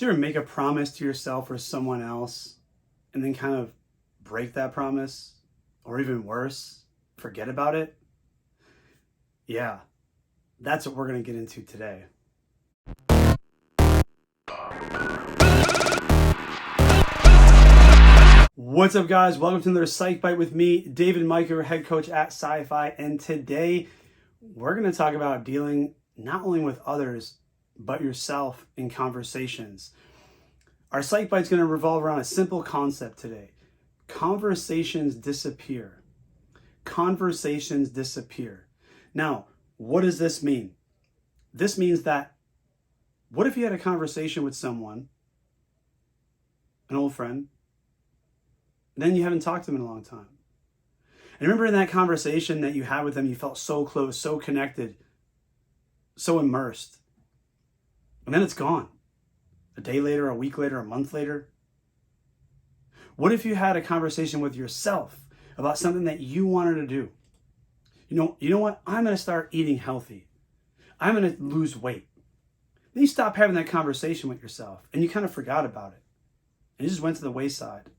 Do you ever make a promise to yourself or someone else and then kind of break that promise? Or even worse, forget about it? Yeah, that's what we're going to get into today. What's up, guys? Welcome to another Psych Bite with me, David Mykel, head coach at PSYFI. And today we're going to talk about dealing not only with others, but yourself in conversations. Our Psych Bite is going to revolve around a simple concept today. Conversations disappear. Conversations disappear. Now, what does this mean? This means that, what if you had a conversation with someone, an old friend, then you haven't talked to them in a long time? And remember in that conversation that you had with them, you felt so close, so connected, so immersed. And then it's gone. A day later, a week later, a month later. What if you had a conversation with yourself about something that you wanted to do? You know what? I'm going to start eating healthy. I'm going to lose weight. Then you stop having that conversation with yourself and you kind of forgot about it. And you just went to the wayside.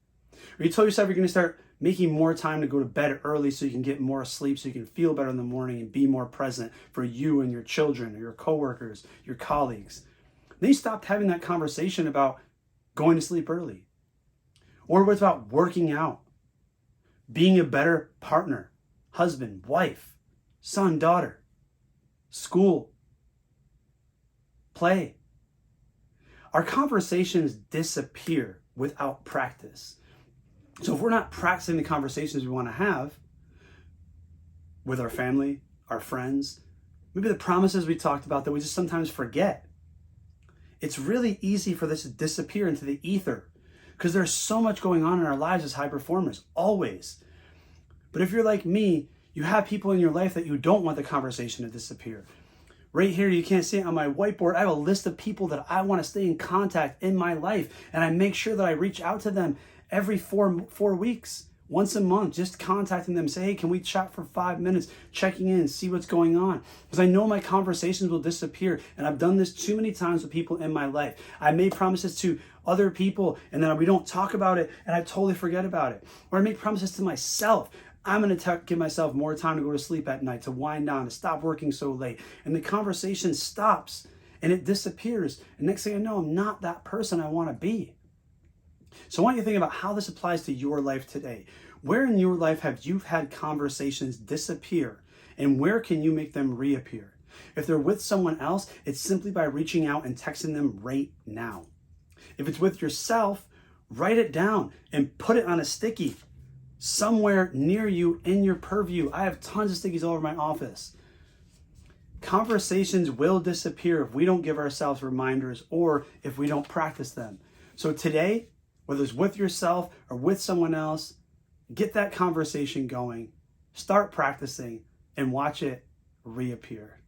Or you told yourself you're going to start making more time to go to bed early so you can get more sleep, so you can feel better in the morning and be more present for you and your children, or your coworkers, your colleagues. Then you stopped having that conversation about going to sleep early. Or what about working out, being a better partner, husband, wife, son, daughter, school, play. Our conversations disappear without practice. So if we're not practicing the conversations we want to have with our family, our friends, maybe the promises we talked about that we just sometimes forget, it's really easy for this to disappear into the ether because there's so much going on in our lives as high performers, always. But if you're like me, you have people in your life that you don't want the conversation to disappear. Right here, you can't see it on my whiteboard. I have a list of people that I want to stay in contact in my life, and I make sure that I reach out to them every four weeks, once a month, just contacting them, say, hey, can we chat for 5 minutes, checking in, see what's going on? Because I know my conversations will disappear, and I've done this too many times with people in my life. I made promises to other people, and then we don't talk about it, and I totally forget about it. Or I make promises to myself. I'm going to give myself more time to go to sleep at night, to wind down, to stop working so late. And the conversation stops, and it disappears. And next thing I know, I'm not that person I want to be. So I want you to think about how this applies to your life today. Where in your life have you had conversations disappear, and where can you make them reappear? If they're with someone else, it's simply by reaching out and texting them right now. If it's with yourself, write it down and put it on a sticky somewhere near you in your purview. I have tons of stickies all over my office. Conversations will disappear if we don't give ourselves reminders or if we don't practice them. So today, whether it's with yourself or with someone else, get that conversation going, start practicing, and watch it reappear.